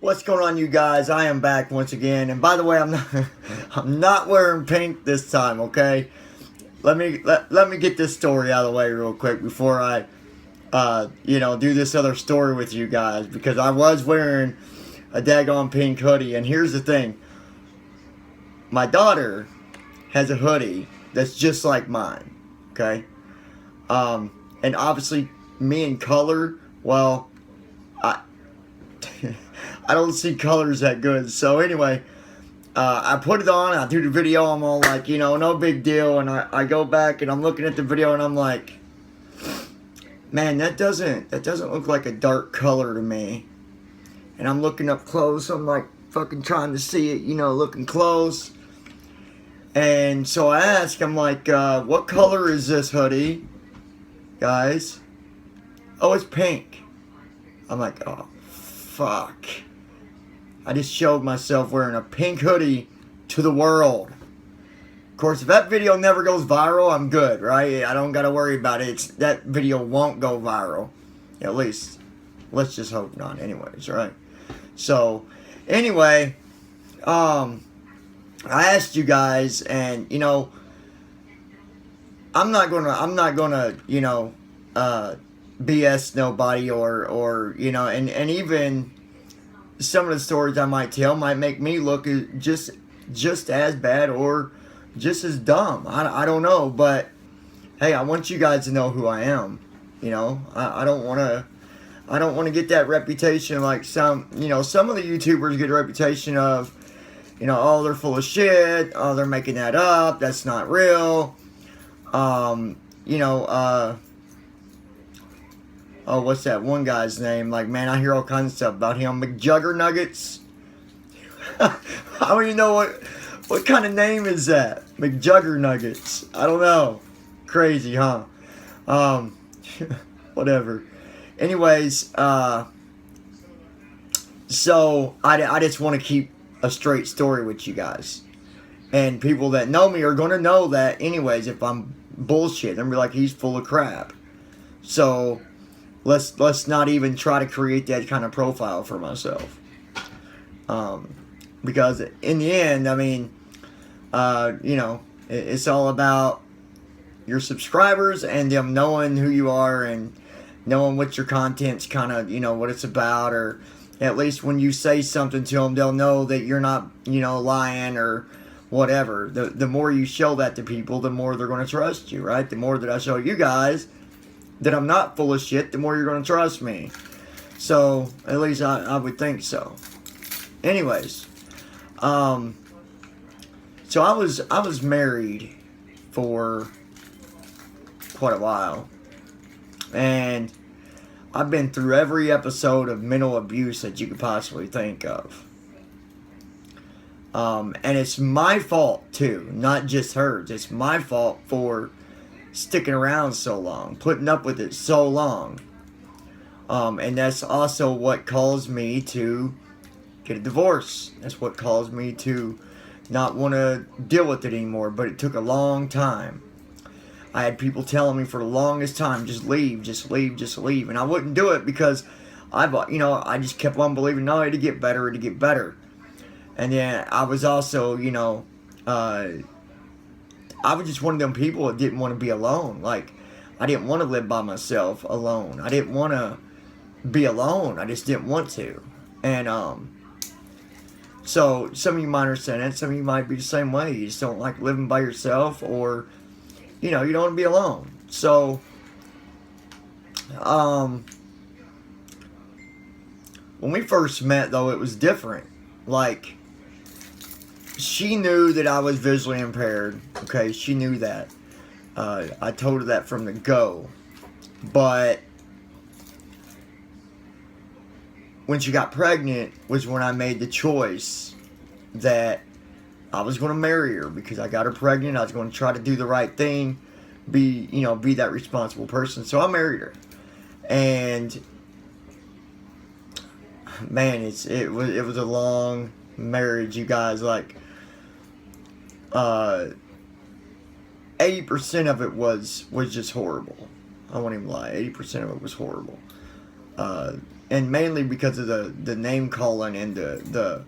What's going on, you guys? I am back once again, and by the way, I'm not wearing pink this time. Okay, let me get this story out of the way real quick before I, do this other story with you guys, because I was wearing a daggone pink hoodie, and here's the thing: my daughter has a hoodie that's just like mine. Okay, and obviously me in color, well, I. I don't see colors that good. So anyway, I put it on. I do the video. I'm all like, no big deal. And I go back and I'm looking at the video and I'm like, man, that doesn't look like a dark color to me. And I'm looking up close. I'm like fucking trying to see it, looking close. And so I ask, I'm like, what color is this hoodie, guys? Oh, it's pink. I'm like, oh, fuck. I just showed myself wearing a pink hoodie to the world. Of course, if that video never goes viral, I'm good, right? I don't got to worry about it. That video won't go viral. At least, let's just hope not anyways, right? So, anyway, I asked you guys, and, I'm not gonna, BS nobody or and even some of the stories I might tell might make me look just as bad or just as dumb. I don't know, but hey, I want you guys to know who I am. I don't want to get that reputation like some of the YouTubers get a reputation of, oh, they're full of shit, oh, they're making that up, that's not real. Oh, what's that one guy's name? Like, man, I hear all kinds of stuff about him. McJuggernuggets? I don't even know what kind of name is that. McJuggernuggets. I don't know. Crazy, huh? Whatever. Anyways, so I just want to keep a straight story with you guys. And people that know me are going to know that anyways if I'm bullshit. They're going to be like, he's full of crap. So let's not even try to create that kind of profile for myself, because in the end, I mean, it's all about your subscribers and them knowing who you are and knowing what your content's kind of, what it's about, or at least when you say something to them, they'll know that you're not, lying or whatever. The more you show that to people, the more they're going to trust you, right? The more that I show you guys that I'm not full of shit, the more you're going to trust me. So, at least I would think so. Anyways, so I was married for quite a while. And I've been through every episode of mental abuse that you could possibly think of. And it's my fault too, not just hers. It's my fault for sticking around so long, putting up with it so long. And that's also what caused me to get a divorce. That's what caused me to not want to deal with it anymore. But it took a long time. I had people telling me for the longest time, just leave, just leave, just leave. And I wouldn't do it because I just kept on believing, no, it'd get better, it'd get better. And then I was also, I was just one of them people that didn't want to be alone. Like, I didn't want to live by myself alone. I didn't want to be alone. I just didn't want to. And, so some of you might understand that. Some of you might be the same way. You just don't like living by yourself, or, you don't want to be alone. So, when we first met, though, it was different. Like, she knew that I was visually impaired. Okay, she knew that. I told her that from the go. But when she got pregnant was when I made the choice that I was going to marry her, because I got her pregnant. I was going to try to do the right thing, be that responsible person. So I married her, and man, it was a long marriage, you guys. Like, 80% of it was just horrible. I won't even lie. 80% of it was horrible. and mainly because of the name calling and the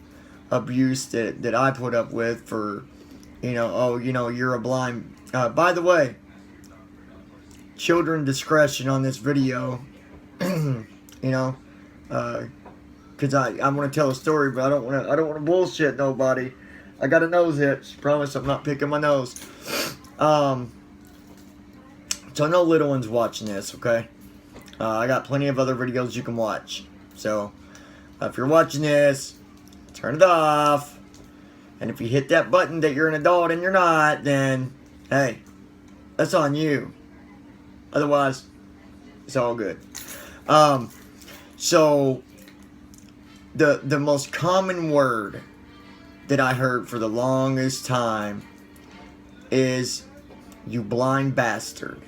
abuse that I put up with for, oh, you're a blind. By the way, children discretion on this video. you know, because I want to tell a story, but I don't want to bullshit nobody. I got a nose itch. Promise I'm not picking my nose. So I know little ones watching this, okay? I got plenty of other videos you can watch. So if you're watching this, turn it off. And if you hit that button that you're an adult and you're not, then hey, that's on you. Otherwise, it's all good. So the most common word that I heard for the longest time is "you blind bastard."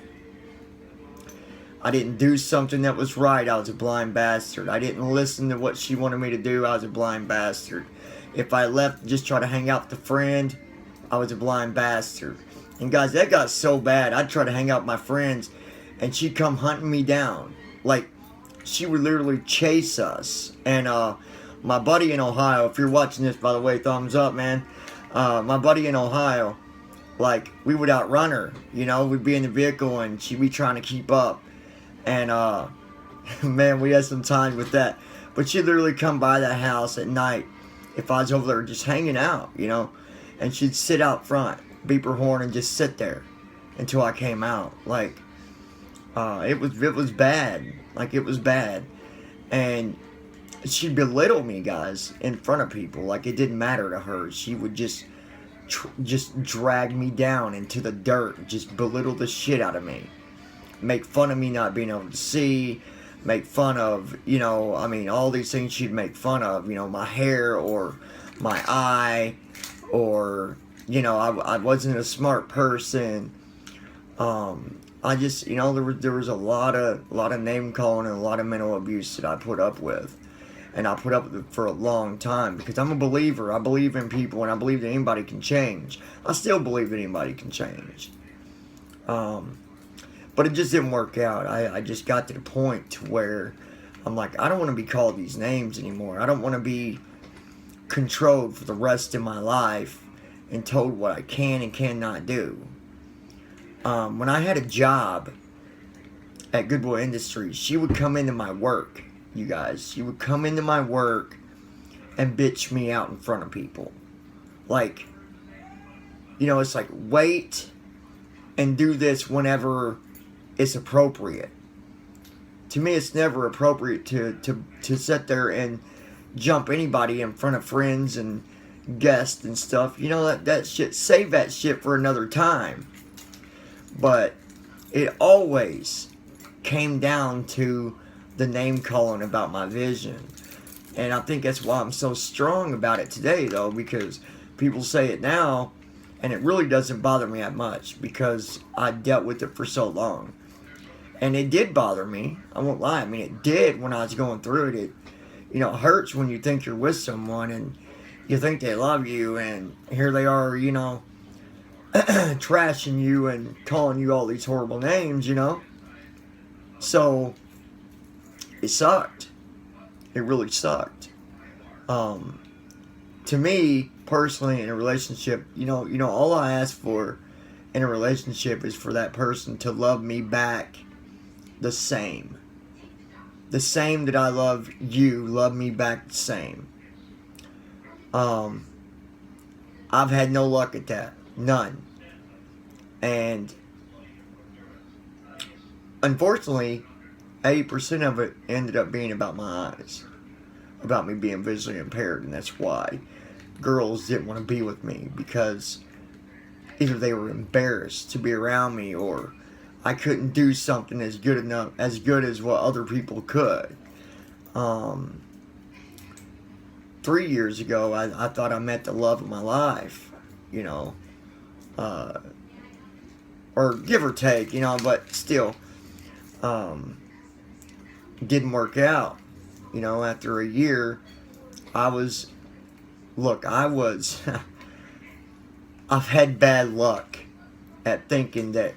I didn't do something that was right, I was a blind bastard. I didn't listen to what she wanted me to do, I was a blind bastard. If I left just try to hang out with a friend, I was a blind bastard. And guys, that got so bad, I'd try to hang out with my friends and she'd come hunting me down. Like, she would literally chase us. And my buddy in Ohio, if you're watching this, by the way, thumbs up, man. My buddy in Ohio, like, we would outrun her. We'd be in the vehicle and she'd be trying to keep up. And, man, we had some time with that. But she'd literally come by that house at night if I was over there just hanging out, And she'd sit out front, beep her horn, and just sit there until I came out. Like, it was bad. Like, it was bad. And she'd belittle me, guys, in front of people. Like, it didn't matter to her. She would just drag me down into the dirt. Just belittle the shit out of me. Make fun of me not being able to see, make fun of, all these things she'd make fun of, my hair or my eye, or, I wasn't a smart person. I just, there was a lot of name calling and a lot of mental abuse that I put up with. And I put up with it for a long time because I'm a believer. I believe in people and I believe that anybody can change. I still believe that anybody can change. But it just didn't work out. I just got to the point to where I'm like, I don't want to be called these names anymore. I don't want to be controlled for the rest of my life and told what I can and cannot do. When I had a job at Good Boy Industries, she would come into my work, you guys. She would come into my work and bitch me out in front of people. Like, it's like, wait and do this whenever it's appropriate. To me, it's never appropriate to sit there and jump anybody in front of friends and guests and stuff. That shit, save that shit for another time. But it always came down to the name calling about my vision. And I think that's why I'm so strong about it today, though, because people say it now and it really doesn't bother me that much because I dealt with it for so long. And it did bother me. I won't lie. I mean, it did when I was going through it. It hurts when you think you're with someone and you think they love you, and here they are, trashing you and calling you all these horrible names, So, it sucked. It really sucked. To me, personally, in a relationship, all I ask for in a relationship is for that person to love me back the same. The same that I love you, love me back the same. I've had no luck at that. None. And unfortunately, 80% of it ended up being about my eyes. About me being visually impaired, and that's why girls didn't want to be with me, because either they were embarrassed to be around me, or I couldn't do something as good as what other people could. 3 years ago, I thought I met the love of my life, or give or take, but still, didn't work out. After a year, I've had bad luck at thinking that,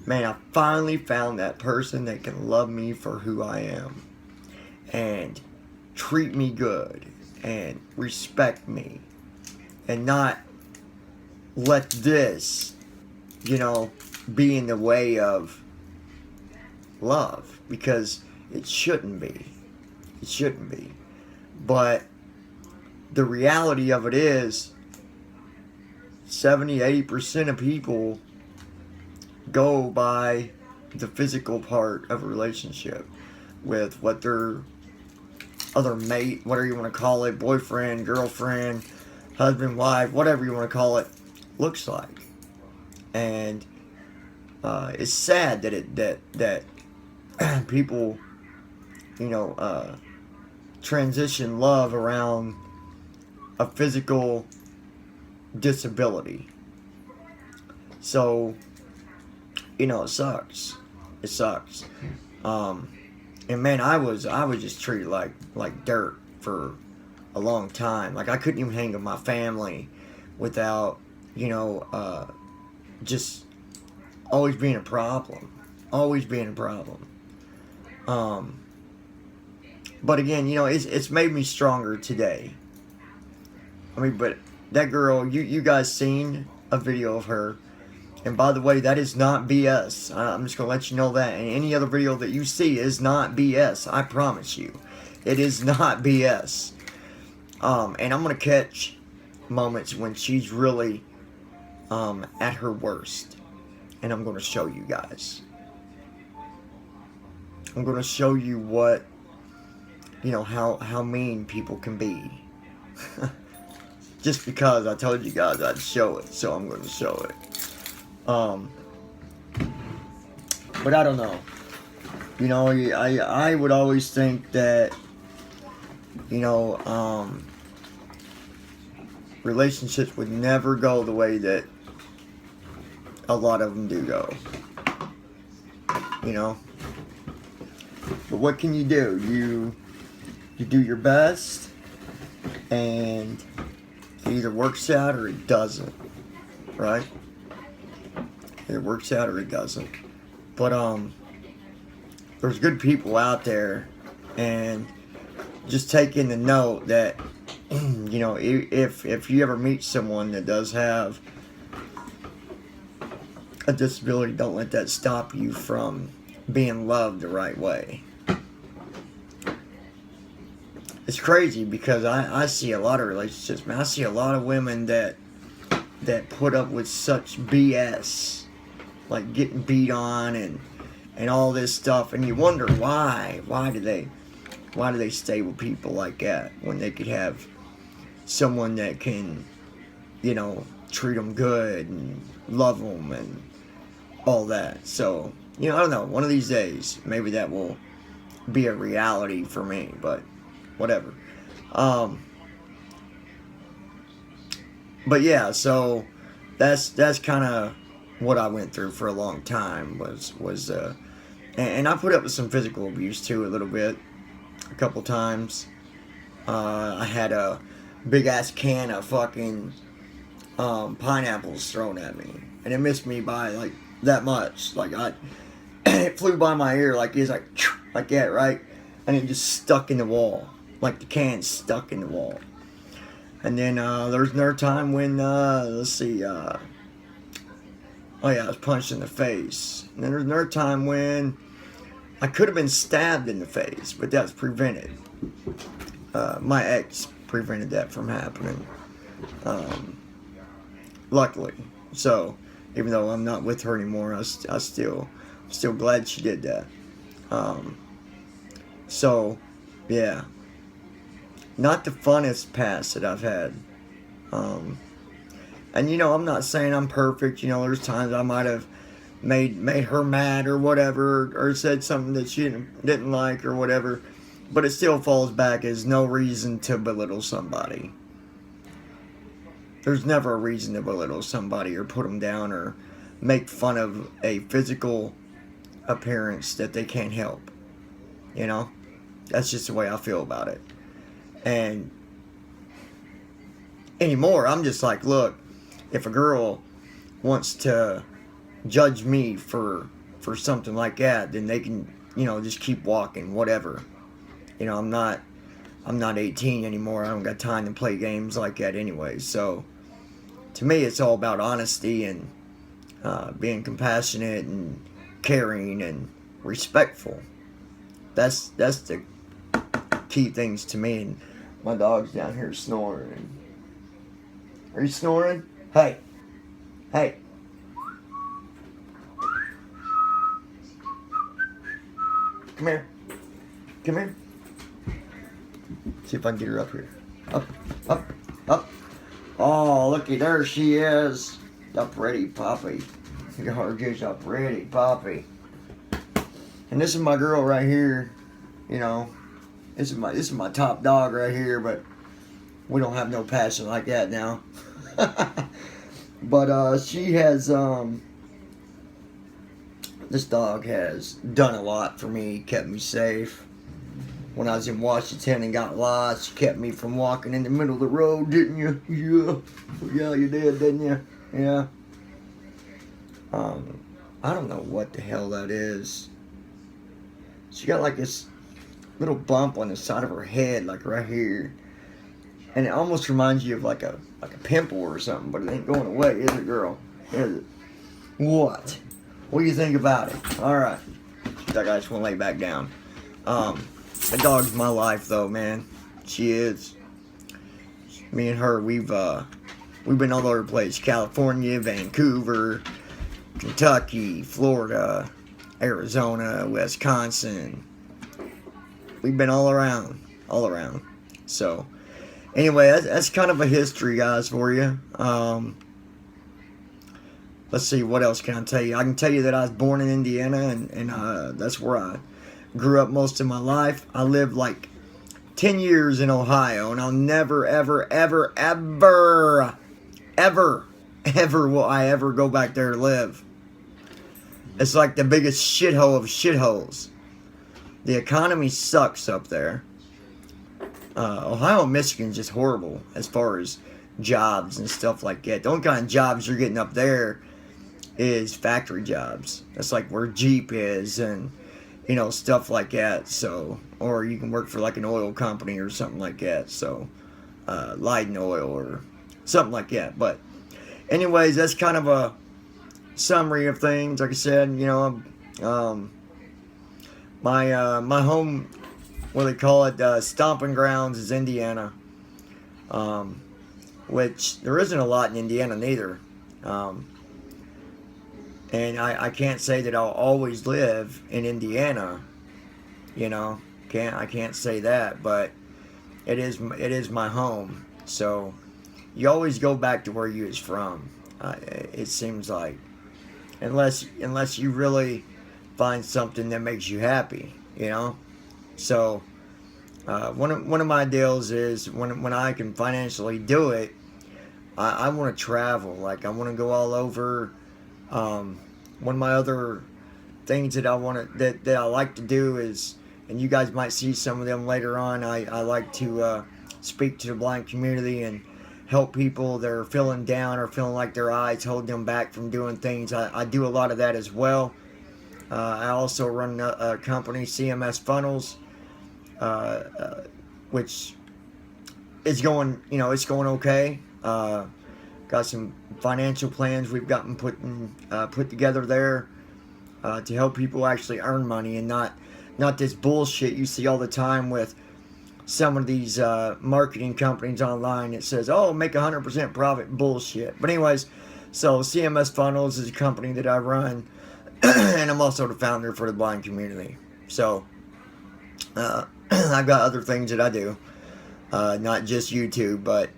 man, I finally found that person that can love me for who I am. and treat me good and respect me, and not let this, be in the way of love, because it shouldn't be. It shouldn't be. But the reality of it is 70-80% of people go by the physical part of a relationship with what their other mate, whatever you want to call it, boyfriend, girlfriend, husband, wife, whatever you want to call it, looks like. And it's sad that people, transition love around a physical disability. So, it sucks. It sucks. And man, I was just treated like dirt for a long time. Like, I couldn't even hang with my family without, just always being a problem. Always being a problem. But again, it's made me stronger today. I mean, but that girl, you guys seen a video of her. And by the way, that is not BS. I'm just going to let you know that. And any other video that you see is not BS. I promise you. It is not BS. And I'm going to catch moments when she's really at her worst. And I'm going to show you guys. I'm going to show you what, how mean people can be. Just because I told you guys I'd show it. So I'm going to show it. But I don't know. I would always think that, relationships would never go the way that a lot of them do go. But what can you do? You do your best, and it either works out or it doesn't, right? It works out or it doesn't. But there's good people out there, and just taking the note that if you ever meet someone that does have a disability, don't let that stop you from being loved the right way. It's crazy because I see a lot of relationships, man. I see a lot of women that put up with such BS, like getting beat on and all this stuff, and you wonder why do they stay with people like that when they could have someone that can treat them good and love them and all that. So I don't know, one of these days maybe that will be a reality for me, but whatever. But yeah, so that's kind of what I went through for a long time was and I put up with some physical abuse too, a little bit, a couple times. I had a big ass can of fucking pineapples thrown at me, and it missed me by like that much. Like it flew by my ear, like it's like that, right? And it just stuck in the wall, like the can stuck in the wall. And then there's another time when let's see, I was punched in the face. And then there's another time when I could have been stabbed in the face, but that's prevented. My ex prevented that from happening, luckily. So even though I'm not with her anymore, I'm still glad she did that. So yeah, not the funnest past that I've had. And I'm not saying I'm perfect. There's times I might have made her mad or whatever, or said something that she didn't like or whatever, but it still falls back as no reason to belittle somebody. There's never a reason to belittle somebody or put them down or make fun of a physical appearance that they can't help. That's just the way I feel about it. And anymore, I'm just like, look, if a girl wants to judge me for something like that, then they can, just keep walking, whatever. You know, I'm not 18 anymore. I don't got time to play games like that anyway. So to me, it's all about honesty and being compassionate and caring and respectful. That's the key things to me. And my dog's down here snoring. Are you snoring? Hey. Hey. Come here. Come here. See if I can get her up here. Up, up, up. Oh, looky, there she is. A pretty puppy. Gorgeous, a pretty puppy. And this is my girl right here. You know, this is my top dog right here, but we don't have no passion like that now. But she has this dog has done a lot for me, kept me safe. When I was in Washington and got lost, she kept me from walking in the middle of the road, didn't you? Yeah, you did, didn't you? Yeah. I don't know what the hell that is. She got like this little bump on the side of her head, like right here. And it almost reminds you of like a pimple or something, but it ain't going away, is it, girl? Is it? What? What do you think about it? Alright. I just want to lay back down. The dog's my life though, man. She is. Me and her, we've been all over the place. California, Vancouver, Kentucky, Florida, Arizona, Wisconsin. We've been all around. So, anyway, that's kind of a history, guys, for you. Let's see, what else can I tell you? I can tell you that I was born in Indiana, and that's where I grew up most of my life. I lived like 10 years in Ohio, and I'll never, ever, ever, ever, ever, ever will I ever go back there to live. It's like the biggest shithole of shitholes. The economy sucks up there. Ohio and Michigan's just horrible as far as jobs and stuff like that. The only kind of jobs you're getting up there is factory jobs. That's like where Jeep is and, you know, stuff like that. So, or you can work for like an oil company or something like that. So, Leiden Oil or something like that. But anyways, that's kind of a summary of things. Like I said, you know, my home, what they call it, stomping grounds is Indiana, which there isn't a lot in Indiana neither. And I can't say that I'll always live in Indiana, you know, I can't say that, but it is my home. So you always go back to where you is from. It seems like, unless you really find something that makes you happy, you know. So one of my deals is when I can financially do it, I want to travel. Like I want to go all over. One of my other things that I like to do is, and you guys might see some of them later on, I like to speak to the blind community and help people that are feeling down or feeling like their eyes hold them back from doing things. I do a lot of that as well. I also run a company, CMS Funnels, which is going, you know, it's going okay. Got some financial plans we've gotten put together there to help people actually earn money and not this bullshit you see all the time with some of these marketing companies online. It says, oh, make 100% profit, bullshit. But anyways, so CMS Funnels is a company that I run, and I'm also the founder for the blind community. So I've got other things that I do, not just YouTube, but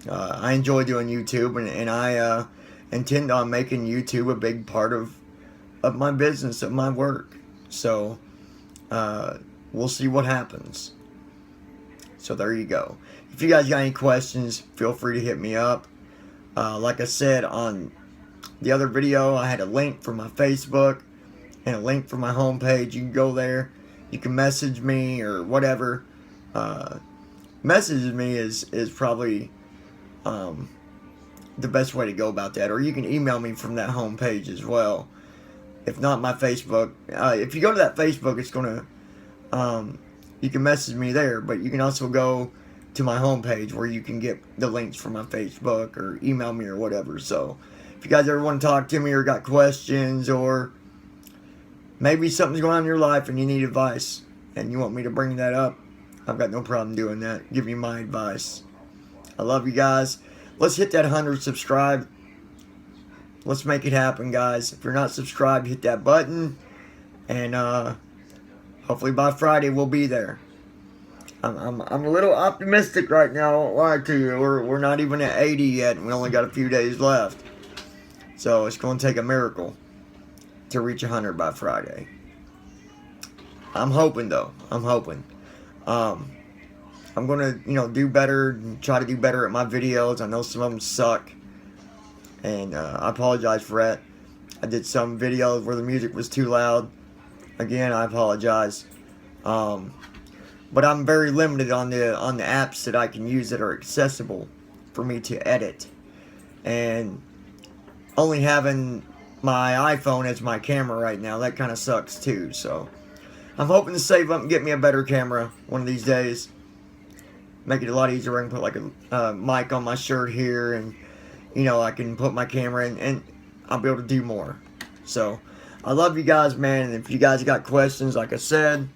I enjoy doing YouTube, and I intend on making YouTube a big part of my business, of my work. So we'll see what happens. So there you go. If you guys got any questions, feel free to hit me up. Like I said on the other video, I had a link for my Facebook and a link for my homepage. You can go there. You can message me or whatever. Message me is probably the best way to go about that. Or you can email me from that homepage as well. If not my Facebook. If you go to that Facebook, it's going to you can message me there. But you can also go to my homepage where you can get the links from my Facebook or email me or whatever. So if you guys ever want to talk to me or got questions, or maybe something's going on in your life and you need advice and you want me to bring that up, I've got no problem doing that. Give you my advice. I love you guys. Let's hit that 100 subscribe. Let's make it happen, guys. If you're not subscribed, hit that button. And hopefully by Friday we'll be there. I'm a little optimistic right now. I won't lie to you. We're not even at 80 yet, and we only got a few days left. So it's going to take a miracle to reach 100 by Friday. I'm hoping, though. I'm hoping. I'm going to, do better and try to do better at my videos. I know some of them suck. And I apologize for that. I did some videos where the music was too loud. Again, I apologize. But I'm very limited on the apps that I can use that are accessible for me to edit. And only having my iPhone as my camera right now, that kind of sucks too. So I'm hoping to save up and get me a better camera one of these days. Make it a lot easier. I can put like a mic on my shirt here, and I can put my camera in, and I'll be able to do more. So I love you guys, man. And if you guys got questions, like I said,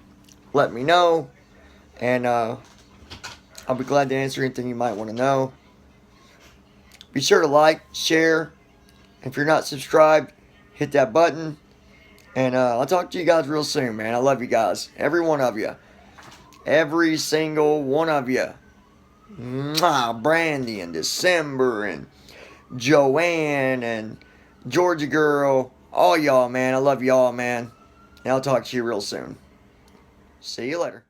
let me know. And I'll be glad to answer anything you might want to know. Be sure to like, share. If you're not subscribed, hit that button. And I'll talk to you guys real soon, man. I love you guys. Every one of you. Every single one of you. Mwah, Brandy and December and Joanne and Georgia Girl. All y'all, man. I love y'all, man. And I'll talk to you real soon. See you later.